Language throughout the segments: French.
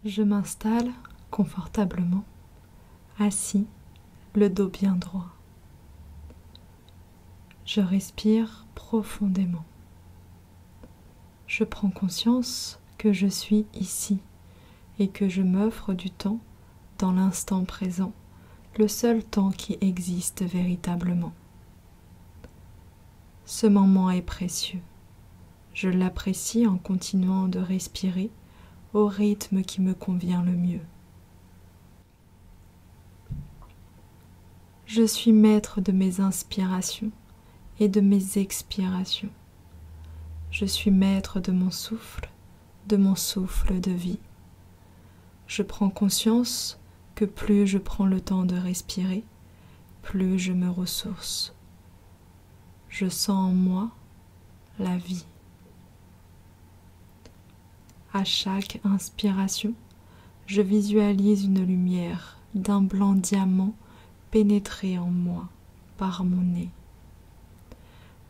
Je m'installe confortablement, assis, le dos bien droit. Je respire profondément. Je prends conscience que je suis ici et que je m'offre du temps dans l'instant présent, le seul temps qui existe véritablement. Ce moment est précieux. Je l'apprécie en continuant de respirer au rythme qui me convient le mieux. Je suis maître de mes inspirations et de mes expirations. Je suis maître de mon souffle de vie. Je prends conscience que plus je prends le temps de respirer, plus je me ressource. Je sens en moi la vie. À chaque inspiration, je visualise une lumière d'un blanc diamant pénétrer en moi par mon nez.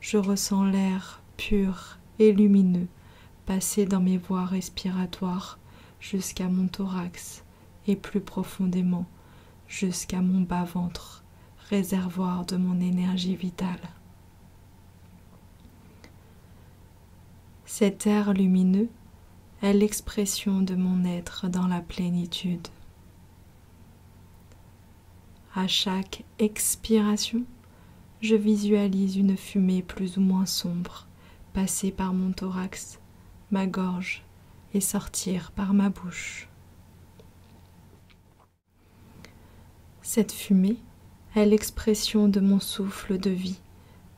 Je ressens l'air pur et lumineux passer dans mes voies respiratoires jusqu'à mon thorax et plus profondément jusqu'à mon bas-ventre, réservoir de mon énergie vitale. Cet air lumineux est l'expression de mon être dans la plénitude. À chaque expiration, je visualise une fumée plus ou moins sombre passer par mon thorax, ma gorge et sortir par ma bouche. Cette fumée est l'expression de mon souffle de vie,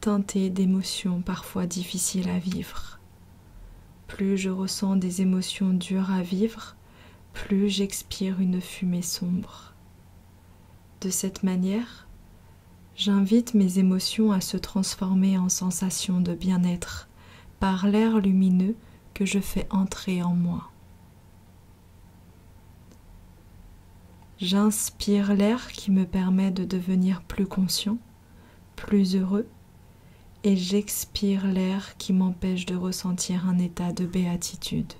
teinté d'émotions parfois difficiles à vivre. Plus je ressens des émotions dures à vivre, plus j'expire une fumée sombre. De cette manière, j'invite mes émotions à se transformer en sensations de bien-être par l'air lumineux que je fais entrer en moi. J'inspire l'air qui me permet de devenir plus conscient, plus heureux, et j'expire l'air qui m'empêche de ressentir un état de béatitude.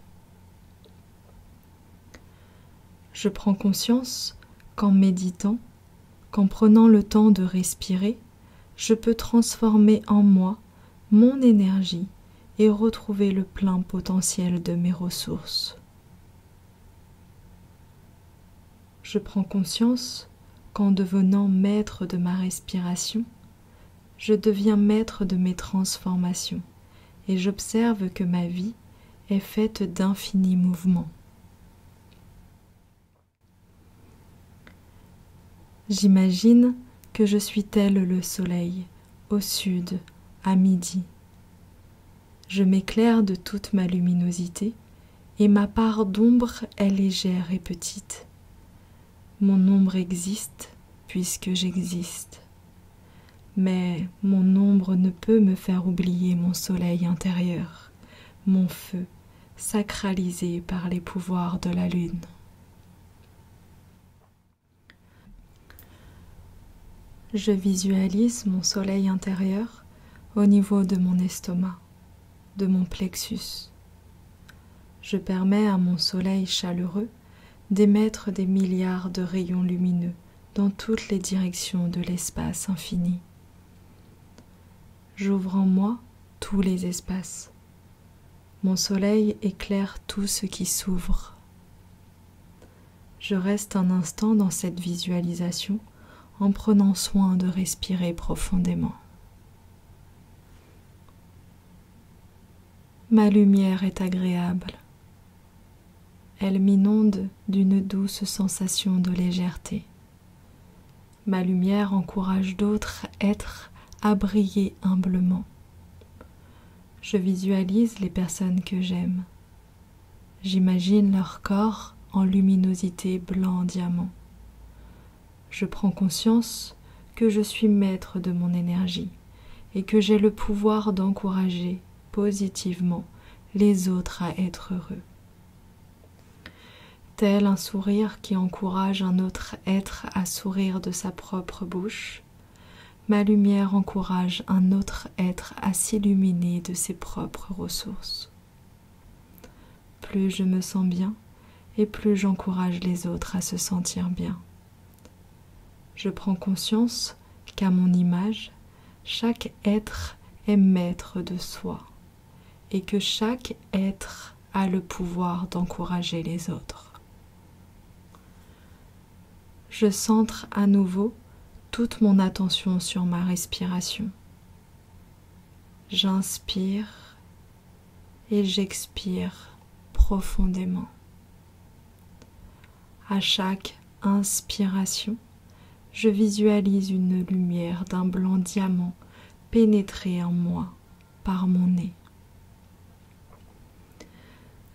Je prends conscience qu'en méditant, qu'en prenant le temps de respirer, je peux transformer en moi mon énergie et retrouver le plein potentiel de mes ressources. Je prends conscience qu'en devenant maître de ma respiration, je deviens maître de mes transformations et j'observe que ma vie est faite d'infinis mouvements. J'imagine que je suis tel le soleil, au sud, à midi. Je m'éclaire de toute ma luminosité et ma part d'ombre est légère et petite. Mon ombre existe puisque j'existe. Mais mon ombre ne peut me faire oublier mon soleil intérieur, mon feu, sacralisé par les pouvoirs de la lune. Je visualise mon soleil intérieur au niveau de mon estomac, de mon plexus. Je permets à mon soleil chaleureux d'émettre des milliards de rayons lumineux dans toutes les directions de l'espace infini. J'ouvre en moi tous les espaces. Mon soleil éclaire tout ce qui s'ouvre. Je reste un instant dans cette visualisation en prenant soin de respirer profondément. Ma lumière est agréable. Elle m'inonde d'une douce sensation de légèreté. Ma lumière encourage d'autres êtres à briller humblement. Je visualise les personnes que j'aime. J'imagine leur corps en luminosité blanc diamant. Je prends conscience que je suis maître de mon énergie et que j'ai le pouvoir d'encourager positivement les autres à être heureux. Tel un sourire qui encourage un autre être à sourire de sa propre bouche, ma lumière encourage un autre être à s'illuminer de ses propres ressources. Plus je me sens bien et plus j'encourage les autres à se sentir bien. Je prends conscience qu'à mon image, chaque être est maître de soi et que chaque être a le pouvoir d'encourager les autres. Je centre à nouveau toute mon attention sur ma respiration. J'inspire et j'expire profondément. À chaque inspiration, je visualise une lumière d'un blanc diamant pénétrer en moi par mon nez.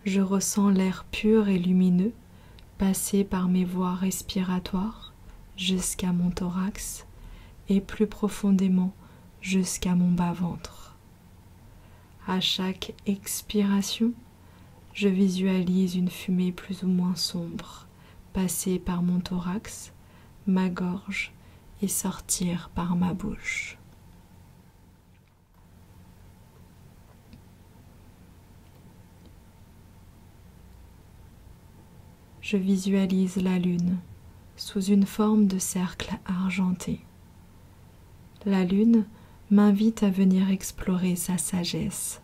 Je ressens l'air pur et lumineux passer par mes voies respiratoires jusqu'à mon thorax et plus profondément jusqu'à mon bas-ventre. À chaque expiration, je visualise une fumée plus ou moins sombre passer par mon thorax, ma gorge et sortir par ma bouche. Je visualise la lune sous une forme de cercle argenté. La lune m'invite à venir explorer sa sagesse.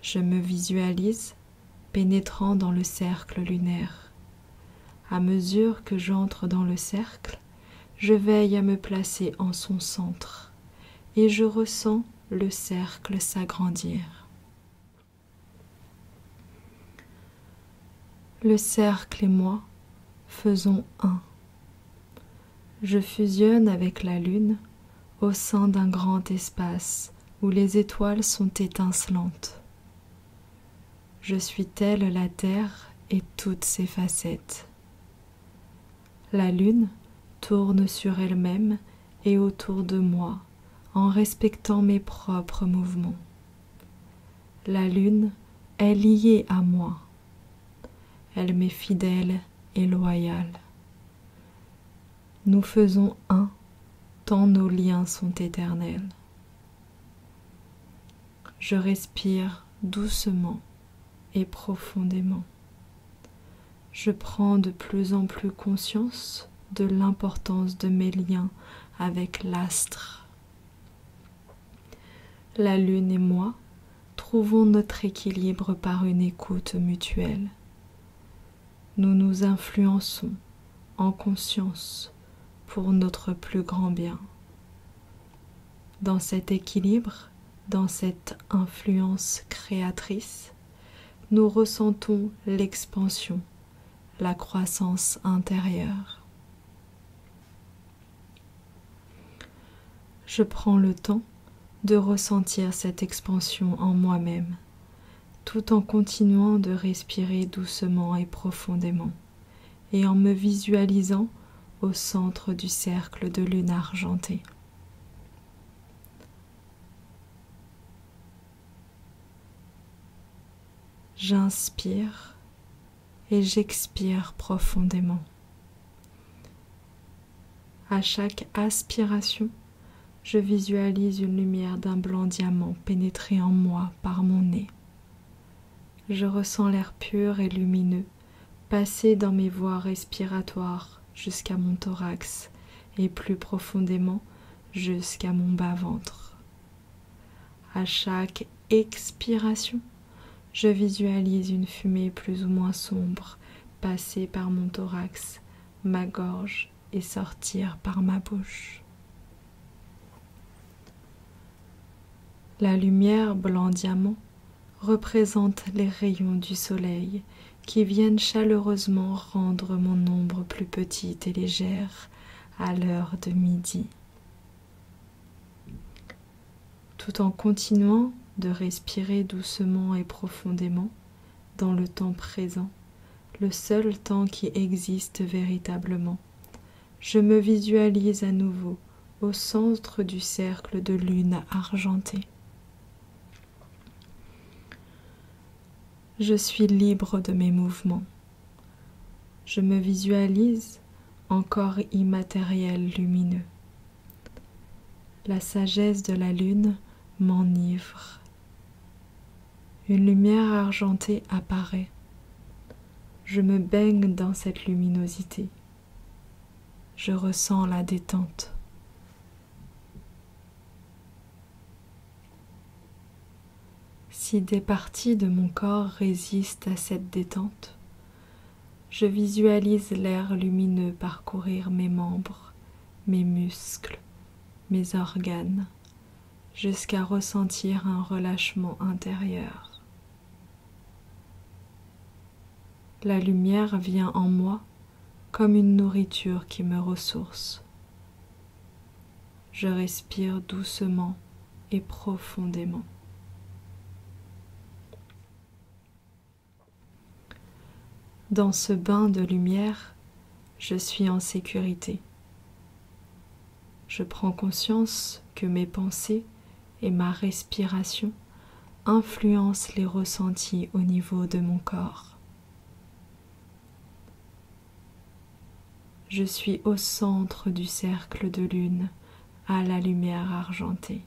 Je me visualise pénétrant dans le cercle lunaire. À mesure que j'entre dans le cercle, je veille à me placer en son centre et je ressens le cercle s'agrandir. Le cercle et moi faisons un. Je fusionne avec la lune au sein d'un grand espace où les étoiles sont étincelantes. Je suis telle la terre et toutes ses facettes. La lune tourne sur elle-même et autour de moi en respectant mes propres mouvements. La lune est liée à moi. Elle m'est fidèle et loyale. Nous faisons un, tant nos liens sont éternels. Je respire doucement et profondément. Je prends de plus en plus conscience de l'importance de mes liens avec l'astre. La lune et moi trouvons notre équilibre par une écoute mutuelle. Nous nous influençons en conscience pour notre plus grand bien. Dans cet équilibre, dans cette influence créatrice, nous ressentons l'expansion, la croissance intérieure. Je prends le temps de ressentir cette expansion en moi-même, tout en continuant de respirer doucement et profondément, et en me visualisant au centre du cercle de lune argentée. J'inspire et j'expire profondément. À chaque aspiration, je visualise une lumière d'un blanc diamant pénétrer en moi par mon nez. Je ressens l'air pur et lumineux passer dans mes voies respiratoires jusqu'à mon thorax et plus profondément jusqu'à mon bas-ventre. À chaque expiration, je visualise une fumée plus ou moins sombre passer par mon thorax, ma gorge et sortir par ma bouche. La lumière blanc diamant représente les rayons du soleil qui viennent chaleureusement rendre mon ombre plus petite et légère à l'heure de midi. Tout en continuant de respirer doucement et profondément dans le temps présent, le seul temps qui existe véritablement, je me visualise à nouveau au centre du cercle de lune argentée. Je suis libre de mes mouvements. Je me visualise en corps immatériel lumineux. La sagesse de la lune m'enivre. Une lumière argentée apparaît. Je me baigne dans cette luminosité. Je ressens la détente. Si des parties de mon corps résistent à cette détente, je visualise l'air lumineux parcourir mes membres, mes muscles, mes organes, jusqu'à ressentir un relâchement intérieur. La lumière vient en moi comme une nourriture qui me ressource. Je respire doucement et profondément. Dans ce bain de lumière, je suis en sécurité. Je prends conscience que mes pensées et ma respiration influencent les ressentis au niveau de mon corps. Je suis au centre du cercle de lune à la lumière argentée.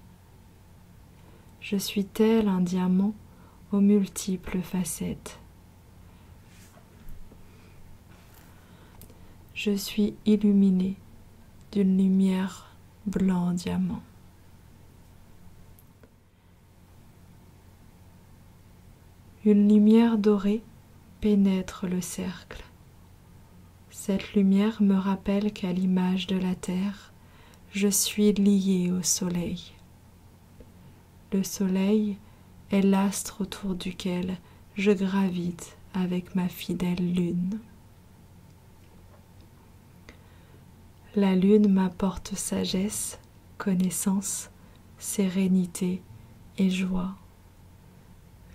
Je suis tel un diamant aux multiples facettes. Je suis illuminé d'une lumière blanc diamant. Une lumière dorée pénètre le cercle. Cette lumière me rappelle qu'à l'image de la terre, je suis lié au soleil. Le soleil est l'astre autour duquel je gravite avec ma fidèle lune. La lune m'apporte sagesse, connaissance, sérénité et joie.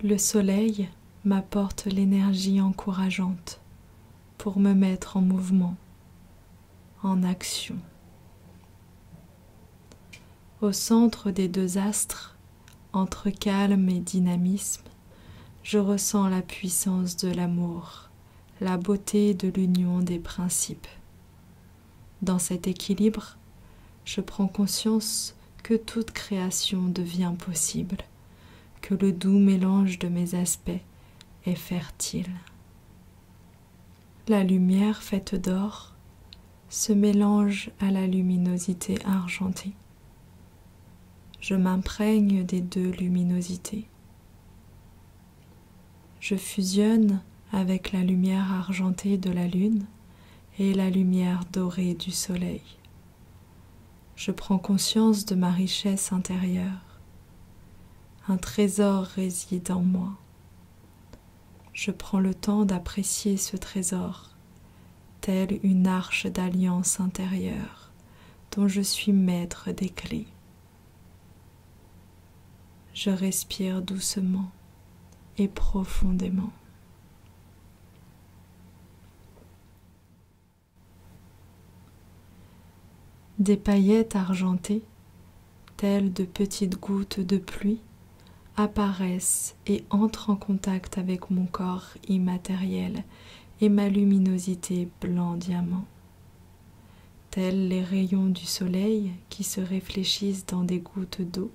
Le soleil m'apporte l'énergie encourageante pour me mettre en mouvement, en action. Au centre des deux astres, entre calme et dynamisme, je ressens la puissance de l'amour, la beauté de l'union des principes. Dans cet équilibre, je prends conscience que toute création devient possible, que le doux mélange de mes aspects est fertile. La lumière faite d'or se mélange à la luminosité argentée. Je m'imprègne des deux luminosités. Je fusionne avec la lumière argentée de la lune et la lumière dorée du soleil. Je prends conscience de ma richesse intérieure. Un trésor réside en moi. Je prends le temps d'apprécier ce trésor, telle une arche d'alliance intérieure dont je suis maître des clés. Je respire doucement et profondément. Des paillettes argentées, telles de petites gouttes de pluie, apparaissent et entrent en contact avec mon corps immatériel et ma luminosité blanc diamant. Tels les rayons du soleil qui se réfléchissent dans des gouttes d'eau,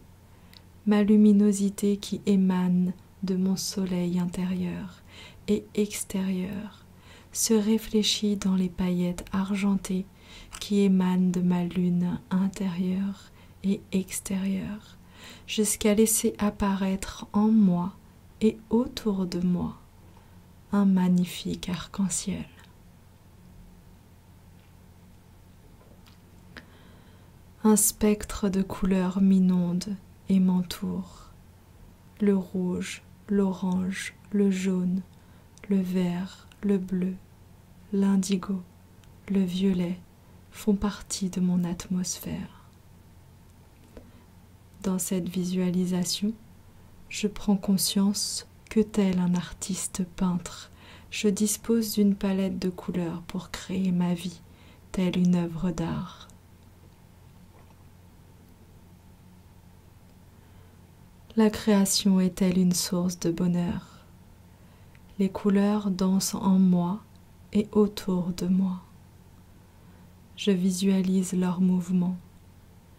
ma luminosité qui émane de mon soleil intérieur et extérieur se réfléchit dans les paillettes argentées qui émanent de ma lune intérieure et extérieure, jusqu'à laisser apparaître en moi et autour de moi un magnifique arc-en-ciel. Un spectre de couleurs m'inonde et m'entoure. Le rouge, l'orange, le jaune, le vert, le bleu, l'indigo, le violet font partie de mon atmosphère. Dans cette visualisation, je prends conscience que tel un artiste peintre, je dispose d'une palette de couleurs pour créer ma vie, telle une œuvre d'art. La création est telle une source de bonheur. Les couleurs dansent en moi et autour de moi. Je visualise leur mouvement,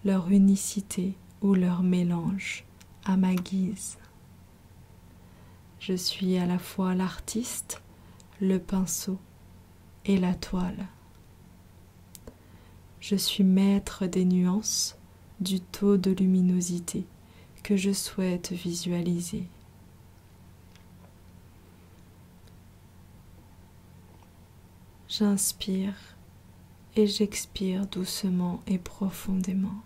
leur unicité ou leur mélange à ma guise. Je suis à la fois l'artiste, le pinceau et la toile. Je suis maître des nuances, du taux de luminosité que je souhaite visualiser. J'inspire et j'expire doucement et profondément.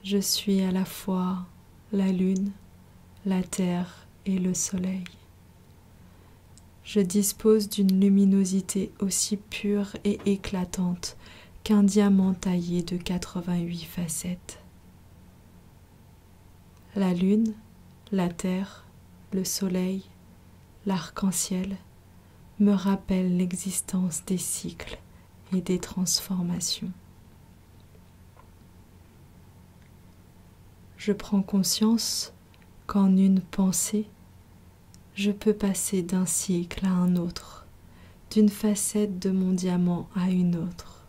Je suis à la fois la lune, la terre et le soleil. Je dispose d'une luminosité aussi pure et éclatante qu'un diamant taillé de 88 facettes. La lune, la terre, le soleil, l'arc-en-ciel me rappellent l'existence des cycles et des transformations. Je prends conscience qu'en une pensée, je peux passer d'un cycle à un autre, d'une facette de mon diamant à une autre.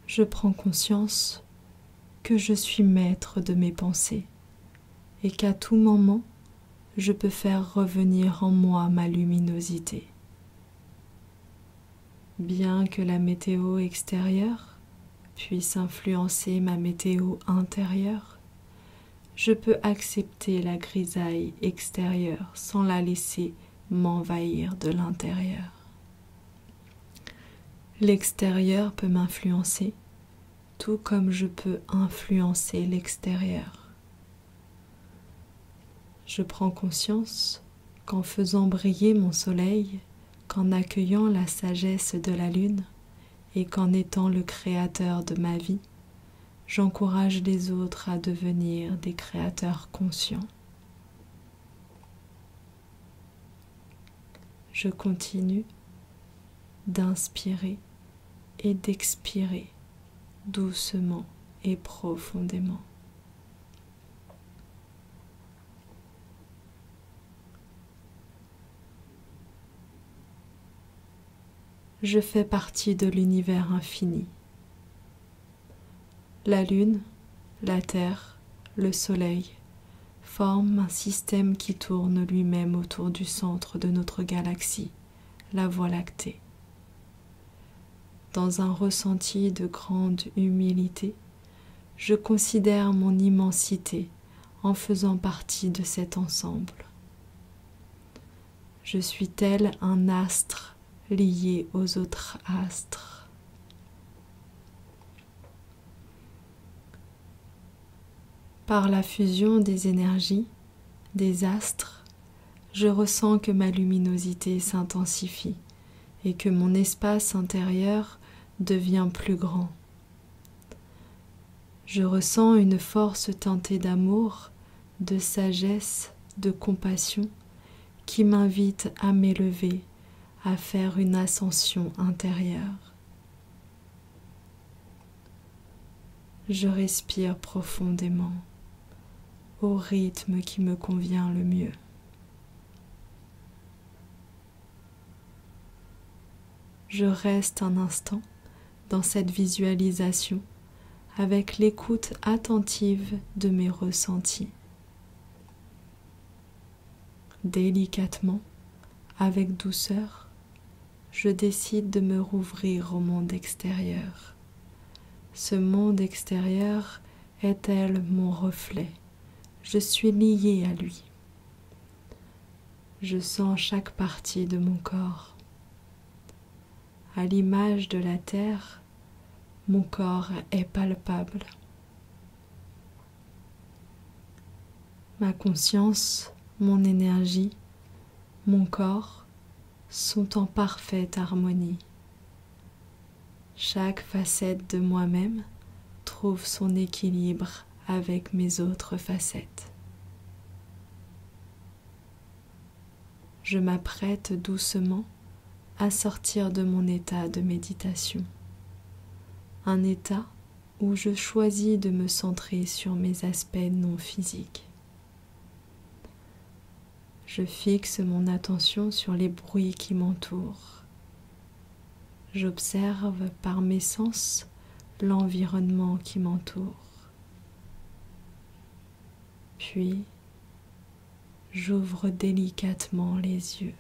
Je prends conscience que je suis maître de mes pensées et qu'à tout moment, je peux faire revenir en moi ma luminosité. Bien que la météo extérieure puisse influencer ma météo intérieure, je peux accepter la grisaille extérieure sans la laisser m'envahir de l'intérieur. L'extérieur peut m'influencer, tout comme je peux influencer l'extérieur. Je prends conscience qu'en faisant briller mon soleil, qu'en accueillant la sagesse de la lune et qu'en étant le créateur de ma vie, j'encourage les autres à devenir des créateurs conscients. Je continue d'inspirer et d'expirer doucement et profondément. Je fais partie de l'univers infini. La lune, la terre, le soleil forment un système qui tourne lui-même autour du centre de notre galaxie, la Voie lactée. Dans un ressenti de grande humilité, je considère mon immensité en faisant partie de cet ensemble. Je suis tel un astre lié aux autres astres. Par la fusion des énergies, des astres, je ressens que ma luminosité s'intensifie et que mon espace intérieur devient plus grand. Je ressens une force teintée d'amour, de sagesse, de compassion qui m'invite à m'élever, à faire une ascension intérieure. Je respire profondément, au rythme qui me convient le mieux. Je reste un instant dans cette visualisation avec l'écoute attentive de mes ressentis. Délicatement, avec douceur, je décide de me rouvrir au monde extérieur. Ce monde extérieur est tel mon reflet. Je suis liée à lui. Je sens chaque partie de mon corps. À l'image de la terre, mon corps est palpable. Ma conscience, mon énergie, mon corps sont en parfaite harmonie. Chaque facette de moi-même trouve son équilibre avec mes autres facettes. Je m'apprête doucement à sortir de mon état de méditation, un état où je choisis de me centrer sur mes aspects non physiques. Je fixe mon attention sur les bruits qui m'entourent. J'observe par mes sens l'environnement qui m'entoure. Puis, J'ouvre délicatement les yeux.